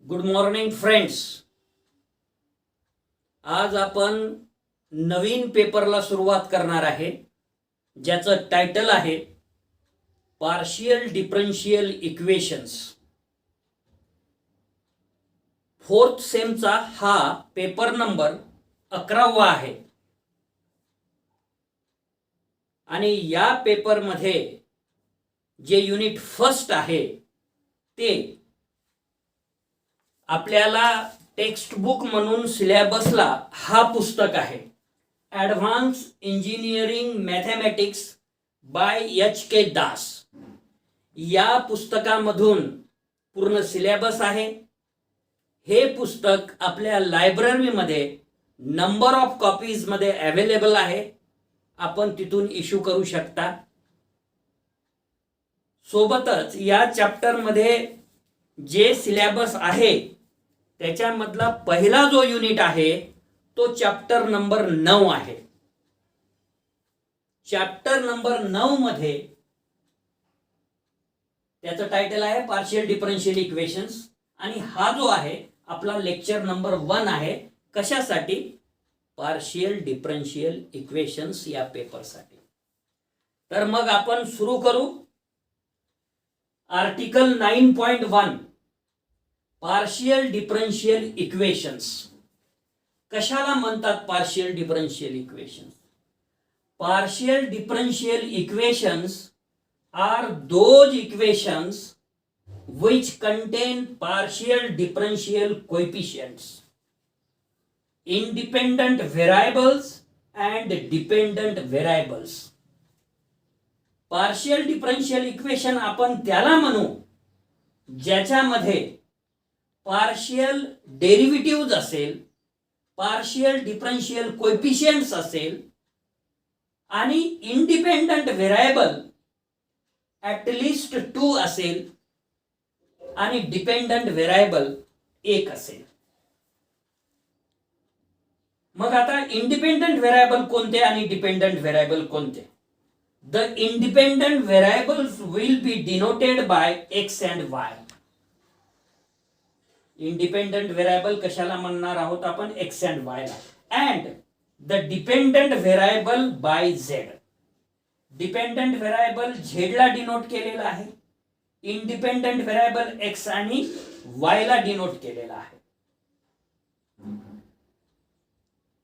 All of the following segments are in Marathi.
Good morning friends. आज आपण नवीन पेपरला सुरुवात करणार आहे, ज्याचं टायटल आहे पार्शियल डिफरन्शियल इक्वेशन्स. फोर्थ सेमचा हा पेपर नंबर 11वा आहे आणि या पेपरमध्ये जे युनिट फर्स्ट आहे ते आपल्याला टेक्स्ट बुक म्हणून सिलेबसला हा पुस्तक आहे, advance engineering mathematics by H.K. Das. या पुस्तकामधून पूर्ण सिलेबस आहे. हे पुस्तक आपल्या लायब्ररीमध्ये नंबर ऑफ कॉपीजमध्ये अवेलेबल आहे. आपण तिथून इश्यू करू शकता. सोबतच या चॅप्टरमध्ये जे सिलेबस आहे त्याच्यामधला पहिला जो युनिट आहे तो चॅप्टर नंबर 9 आहे. चॅप्टर नंबर 9 मध्ये त्याचं टायटल आहे पार्शियल डिफरन्शियल इक्वेशन्स आणि हा जो आहे आपला लेक्चर नंबर 1 आहे. कशासाठी? पार्शियल डिफरन्शियल इक्वेशन्स या पेपरसाठी. तर मग आपण सुरू करू. Article 9.1 partial differential equations. कशाला म्हणतात partial differential equations? Partial differential equations are those equations which contain partial differential coefficients, independent variables and dependent variables. Partial differential equation आपण त्याला म्हणू ज्याच्यामध्ये पार्शियल डेरिव्हेटिव्ह असेल, पार्शियल डिफरन्शियल कोएफिशिएंट्स असेल आणि इंडिपेंडंट व्हेरिएबल ॲटलिस्ट 2 असेल आणि डिपेंडंट व्हेरिएबल 1 असेल. मग आता इंडिपेंडंट व्हेरिएबल कोणते आणि डिपेंडंट व्हेरिएबल कोणते? The independent variables will be denoted by x and y. Independent variable कशाला म्हणणार आहोत आपण? x and y ला. and the dependent variable by z. Dependent variable z ला डिनोट केलेला आहे, इंडिपेंडंट व्हेरिएबल x आणि y ला डिनोट केलेला आहे.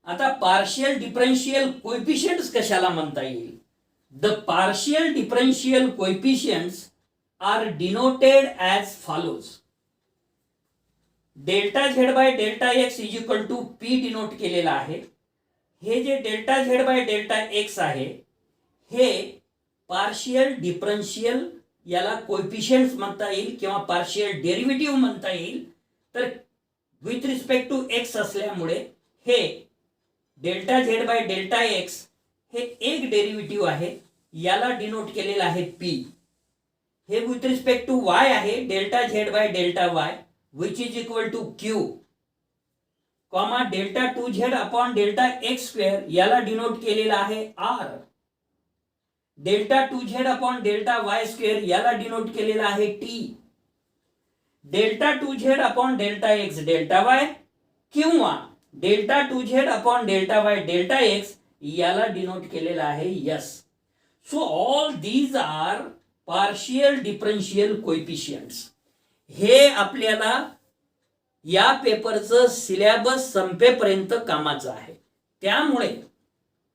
आता पार्शियल डिफरन्शियल कोएफिशिएंट्स कशाला म्हणता येईल? The partial differential coefficients are denoted as follows. Delta z by delta x is equal to p denote केलेला आहे. हे जे delta z by delta x आहे हे पार्शियल डिफरन्शियल याला कोएफिशिएंट्स म्हणता येईल किंवा पार्शियल डेरिव्हेटिव्ह म्हणता येईल. तर विथ रिस्पेक्ट टू x असल्यामुळे हे delta z by delta x हे एक डेरिव्हेटिव्ह आहे, याला डिनोट केलेला आहे p. हे विथ रिस्पेक्ट टू y आहे, delta z by delta y which is equal to q comma delta 2z upon delta x square, याला डिनोट केलेला आहे r. Delta 2z upon delta y square, याला डिनोट केलेला आहे t. Delta 2z upon delta x delta y किंवा delta 2z upon delta y delta x, याला डिनोट केलेला आहे s. So all these are partial differential coefficients. हे आपल्याला या पेपरचं सिलेबस संपेपर्यंत कामाचं आहे. त्यामुळे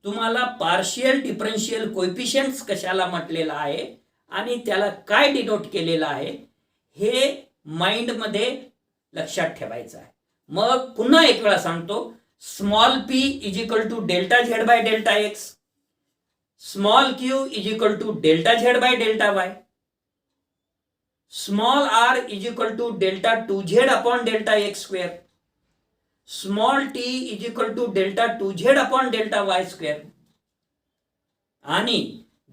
तुम्हाला पार्शियल डिफरन्शियल कोएफिशिएंट्स कशाला म्हटलेलं आहे आणि त्याला काय डिनोट केलेलं आहे हे माइंडमध्ये लक्षात ठेवायचं आहे. मग पुन्हा एक वेळा सांगतो. Small p is equal to delta z by delta x, small q is equal to delta z by delta y, small r is equal to delta 2z upon delta x square, small t is equal to delta 2z upon delta y square आणि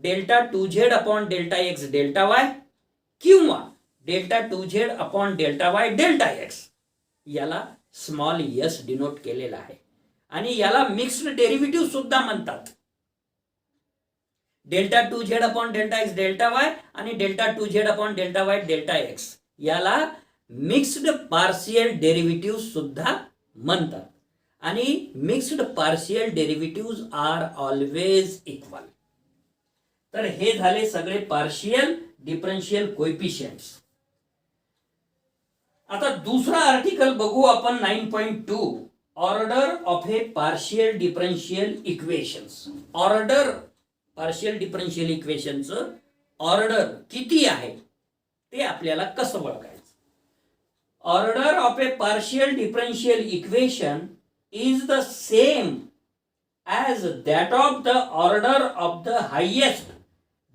delta 2z upon delta x delta y किंवा delta 2z upon delta y delta x, याला स्मॉल s डिनोट केलेला आहे. आणि याला मिक्स्ड डेरिव्हेटिव्ह सुद्धा म्हणतात. Delta 2z upon delta x delta y आणि delta 2z upon delta y delta x, याला मिक्स्ड पार्शियल डेरिव्हेटिव्ह सुद्धा म्हणतात. आणि mixed partial derivative are always equal. तर हे झाले सगळे पार्शियल डिफरन्शियल कोएफिशियंट्स. आता दुसरा आर्टिकल बघू आपण 9.2, order of a partial differential equations. Order partial differential इक्वेशनचं ऑर्डर किती आहे ते आपल्याला कसं ओळखायचं. Order of a partial differential equation is the same as that of the order of the highest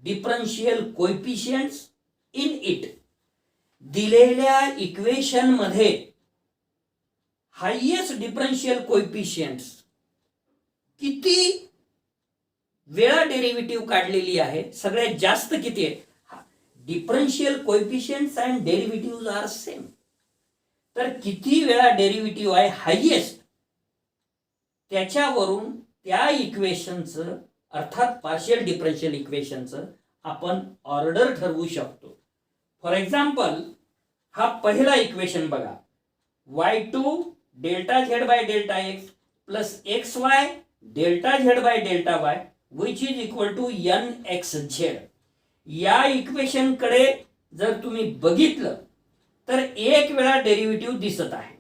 differential coefficients in it. दिलेल्या इक्वेशन मध्ये हायएस्ट डिफरन्शियल कोएफिशियंट्स किती वेळा डेरिव्हेटिव्ह काढलेली आहे, सगळ्यात जास्त किती आहे. Differential coefficients and derivative are same. तर किती वेळा डेरिव्हेटिव्ह आहे हायएस्ट, त्याच्यावरून त्या इक्वेशनचं अर्थात पार्शियल डिफरन्शियल इक्वेशनचं आपण ऑर्डर ठरवू शकतो. फॉर एक्झाम्पल, हा पहिला इक्वेशन बघा, y2 delta Z by delta x plus x y delta Z by delta y which is equal to n x z. या इक्वेशन कडे जर तुम्ही बघितलं तर एक वेळा डेरिव्हेटिव्ह दिसत आहे.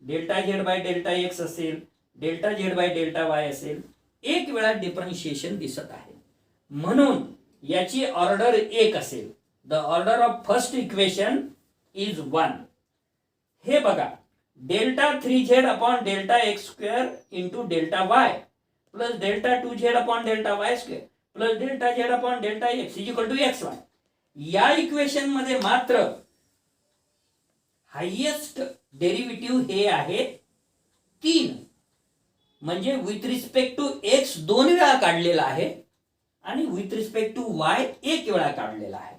Delta Z by delta X असेल, delta Z by delta Y असेल, एक वेळा डिफरन्शिएशन दिसत आहे, म्हणून याची ऑर्डर एक असेल. The order of first equation is 1. हे बघा, delta 3z upon delta x square into delta y plus delta 2z upon delta y square plus delta z upon delta x is equal to x y. या इक्वेशन मध्ये मात्र हायएस्ट डेरिव्हेटिव्ह हे आहे 3, म्हणजे विथ रिस्पेक्ट टू एक्स 2 वेळा काढलेला आहे आणि विथ रिस्पेक्ट टू वाय 1 वेळा काढलेला आहे.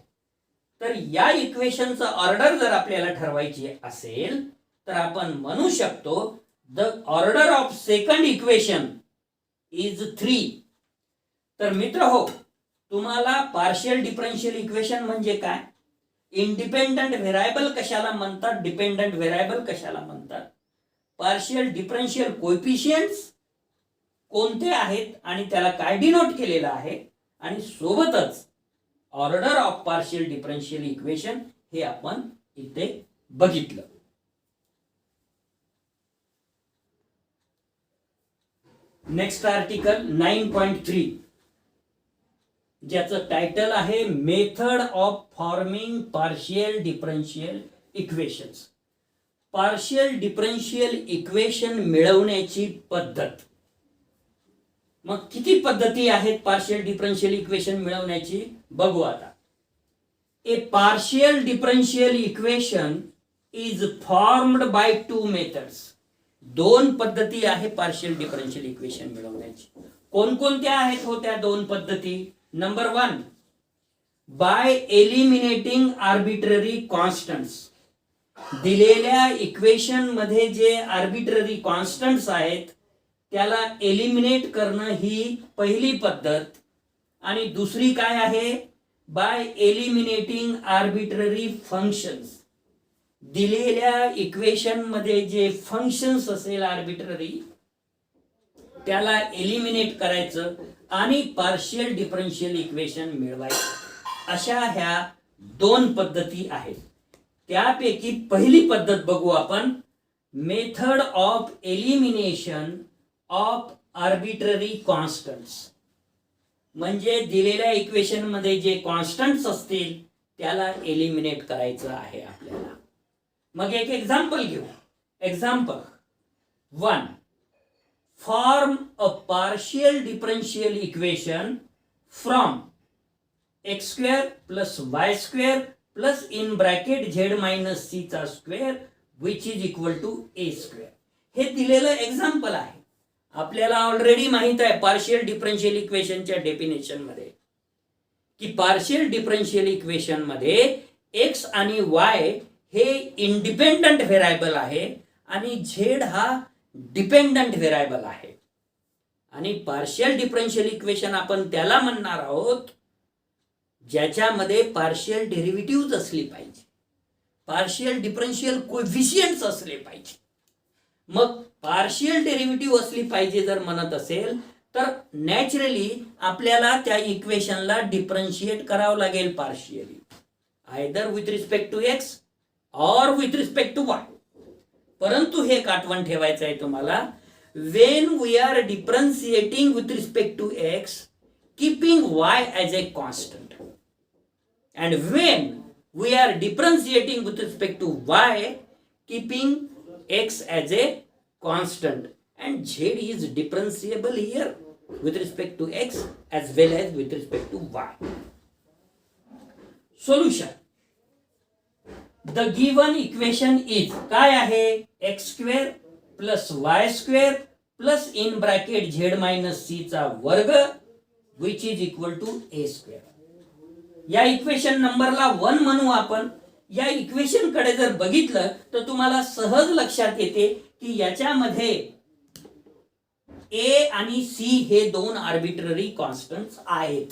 तर या इक्वेशनचं ऑर्डर जर आपल्याला ठरवायची असेल तर आपण म्हणू शकतो the order of second equation is 3. तर मित्र हो, तुम्हाला पार्शियल डिफरन्शियल इक्वेशन म्हणजे काय, इंडिपेंडंट व्हेरिएबल कशाला म्हणतात, डिपेंडंट व्हेरिएबल कशाला म्हणतात, पार्शियल डिफरन्शियल कोएफिशियंट्स कोणते आहेत आणि त्याला काय डिनोट केलेलं आहे, आणि सोबतच order of partial differential equation हे आपण इथे बघितलं. नेक्स्ट आर्टिकल 9.3, ज्याचं टायटल आहे method of forming partial differential equations. Partial differential equation मिळवण्याची पद्धत. मग किती पद्धती आहेत पार्शियल डिफरन्शियल इक्वेशन मिळवण्याची बघू आता. A partial differential equation is formed by 2 methods. 2 पद्धती आहे पार्शियल डिफरन्शियल इक्वेशन मिळवण्याची. कोणकोणत्या आहेत हो त्या 2 पद्धती. Number 1, bye eliminating arbitrary constants. दिलेल्या इक्वेशन मध्ये जे आर्बिट्ररी कॉन्स्टंट्स आहेत त्याला एलिमिनेट करणं ही पहिली पद्धत. आणि दुसरी काय आहे, बाय एलिमिनेटिंग आर्बिट्ररी फंक्शन्स. दिलेल्या इक्वेशन मध्ये जे फंक्शन्स असेल आर्बिट्ररी त्याला एलिमिनेट करायचं आणि पार्शियल डिफरन्शियल इक्वेशन मिळवायचं. अशा ह्या 2 पद्धती आहेत. त्यापैकी पहिली पद्धत बघू आपण, method of elimination of arbitrary constants. म्हणजे दिलेल्या इक्वेशन मध्ये जे कॉन्स्टंट्स असतील त्याला एलिमिनेट करायचं आहे आपल्याला. मग एक एक्झाम्पल घेऊ. Example 1, form a partial differential equation from X square plus Y square plus in bracket Z minus C चा square which is equal to A square. हे दिलेलं एक्झाम्पल आहे. आपल्याला ऑलरेडी माहित आहे पार्शियल डिफरन्शियल इक्वेशनच्या डेफिनेशन मध्ये की पार्शियल डिफरन्शियल इक्वेशन मध्ये एक्स आणि वाय हे इंडिपेंडंट व्हेरिएबल आहे आणि झेड हा डिपेंडंट व्हेरिएबल आहे. आणि पार्शियल डिफरन्शियल इक्वेशन आपण त्याला म्हणणार आहोत ज्याच्यामध्ये पार्शियल डेरिव्हेटिव्ह असली पाहिजे. पार्शियल डिफरन्शियल कोएफिशियंट्स असले पाहिजे. मग पार्शियल डेरिव्हेटिव्ह असली पाहिजे जर म्हणत असेल तर नॅचरली आपल्याला त्या इक्वेशनला डिफरन्शिएट करावं लागेल partially, either with respect to x or with respect to y. परंतु हे आठवण ठेवायचं आहे तुम्हाला, when we are differentiating with respect to x keeping y as a constant, and when we are differentiating with respect to y keeping x as a constant, and z is differentiable here with respect to x as well as with respect to y. Solution. The given equation is काय आहे, x square plus Y square plus in bracket Z minus C चा वर्ग which is equal to A square. या इक्वेशन नंबरला 1 म्हणू आपण. या इक्वेशन कडे जर बघितलं तर तुम्हाला सहज लक्षात येते की याच्यामध्ये ए आणि सी हे दोन आर्बिट्ररी कॉन्स्टंट्स आहेत.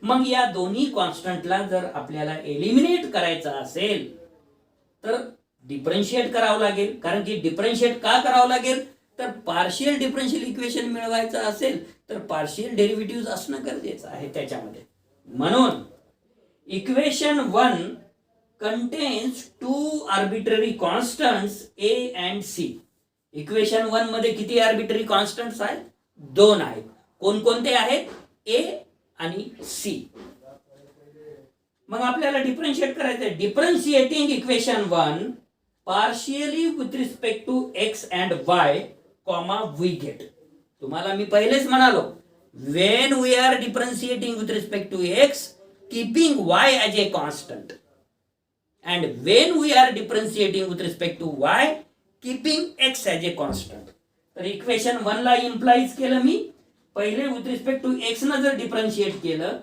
मग या दोन्ही कॉन्स्टंटला जर आपल्याला एलिमिनेट करायचं असेल तर डिफरन्शिएट करावं लागेल. कारण की डिफरन्शिएट का करावं लागेल तर पार्शियल डिफरन्शियल इक्वेशन मिळवायचं असेल तर पार्शियल डेरिव्हेटिव्ह असणं गरजेचं आहे त्याच्यामध्ये. म्हणून equation 1 contains 2 arbitrary constants a and c. Equation 1 मध्ये किती आर्बिट्ररी कॉन्स्टंट्स आहेत, 2 आहेत. कोणकोणते आहेत, ए आणि सी. मग आपल्याला डिफरन्शिएट करायचं आहे. Differentiating equation 1 partially with respect to x and y, comma we get. तुम्हाला मी पहिलेच म्हणालो, when we are differentiating with respect to x keeping y as a constant, and when we are differentiating with respect to y keeping x as a constant. तर इक्वेशन 1 ला इम्प्लाइज केलं मी. पहिले with respect to x न जर डिफरन्शिएट केलं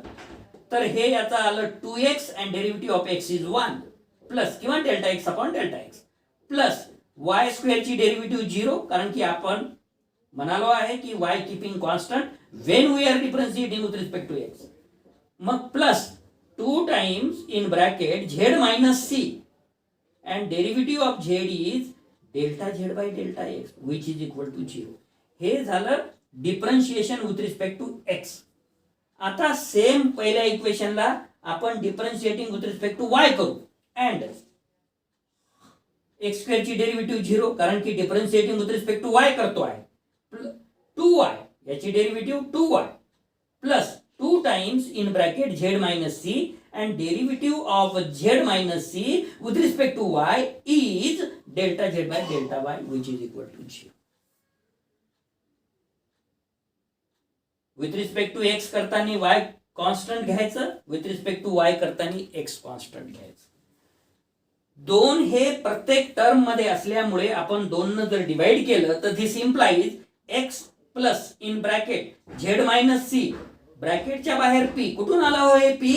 तर हे याचा आलं 2x and derivative of x is 1 plus किंवा delta x upon delta x plus y square ची डेरिव्हेटिव्ह 0, कारण की आपण म्हणालो आहे की y keeping constant when we are differentiating with respect to x. मग plus 2 times in bracket z minus c and derivative of z is delta z by delta x which is equal to 0. हे झालं differentiation with respect to x. आता सेम पहिल्या इक्वेशनला आपण differentiating with respect to y करू. अँड एक्स स्क्वेअर ची डेरिव्हेटिव्ह 0, कारण की differentiating with respect to y करतो आहे. 2y याची derivative 2y plus 2 times in bracket z minus c and derivative of z minus c with respect to y is delta z by delta y which is equal to 0. With respect to x करताना y कॉन्स्टंट घ्यायचं, विथ रिस्पेक्ट टू y करताना x कॉन्स्टंट घ्यायचं. 2 हे प्रत्येक टर्म मध्ये असल्यामुळे आपण 2 न जर डिवाइड केलं तर this implies x plus in bracket z minus C, ब्रॅकेटच्या बाहेर p. कुठून आला हो हे p?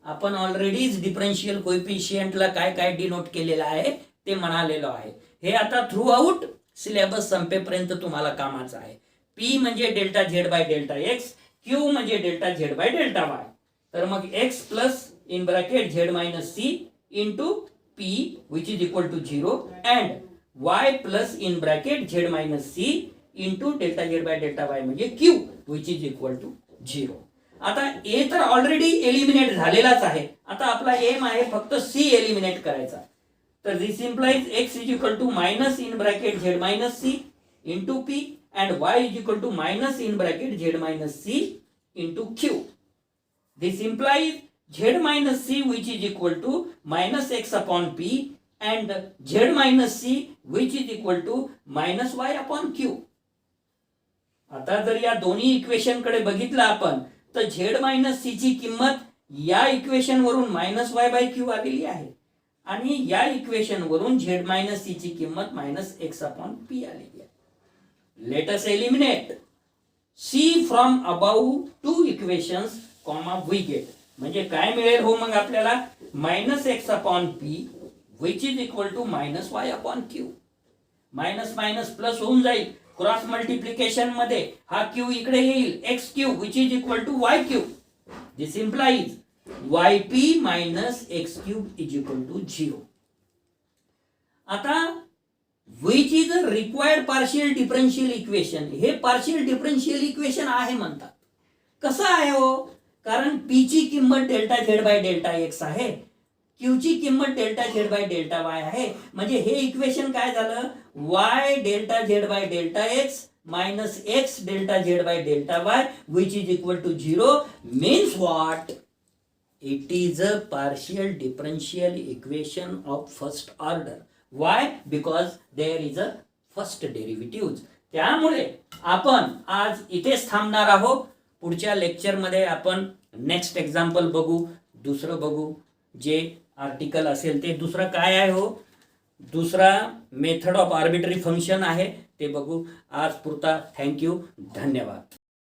आपण ऑलरेडी डिफरन्शियल कोएफिशियंटला काय काय डिनोट केलेलं आहे ते म्हणालेलो आहे. हे आता थ्रू आउट सिलेबस संपेपर्यंत तुम्हाला कामाचं आहे. p म्हणजे delta z by delta x, q म्हणजे delta z by delta y. तर मग x plus in bracket z minus c into p which is equal to 0 and y plus in bracket z minus c into delta z by delta y म्हणजे q which is equal to 0. आता a तर ऑलरेडी एलिमिनेट झालेलाच आहे. आता आपला एम आहे फक्त c एलिमिनेट करायचा. तर this implies x is equal to minus in bracket z minus c into p and y is equal to minus in bracket z minus c into q. This implies z minus c which is equal to minus x upon p and z minus c which is equal to minus y upon q. आता जर या दोन्ही इक्वेशन कडे बघितलं आपण तर z मायनस सी ची किंमत या इक्वेशन वरून मायनस y बाय q आलेली आहे आणि या इक्वेशन वरून z मायनस सी ची किंमत मायनस x अपॉन p आलेली आहे. Let us eliminate c from above 2 equations comma we get. म्हणजे काय मिळेल हो मग आपल्याला minus x upon p which is equal to minus y upon q. Minus minus plus होऊन जाईल. क्रॉस मल्टिप्लिकेशन मध्ये हा क्यू इकडे येईल, x q which is equal to y q. This implies yp minus x cube is equal to 0. आता which is a required partial differential equation, हे पार्शियल डिफरन्शियल इक्वेशन आहे म्हणतात. कसं आहे हो? कारण पी ची किंमत delta Z by delta x आहे, क्यू ची किंमत delta Z by delta y आहे. म्हणजे हे इक्वेशन काय झालं? Y delta Z by delta x minus x delta Z by delta y which is equal to 0 means what? It is a partial differential equation of first order. Why? Because there is a first derivative. त्यामुळे आपण आज इथेच थांबणार आहोत. पुढच्या लेक्चरमध्ये आपण नेक्स्ट एक्झाम्पल बघू, दुसरं बघू, जे आर्टिकल असेल ते. दुसरं काय आहे हो? दुसरा मेथड ऑफ आर्बिट्ररी फंक्शन आहे, ते बघू. आज पुरता थँक्यू, धन्यवाद.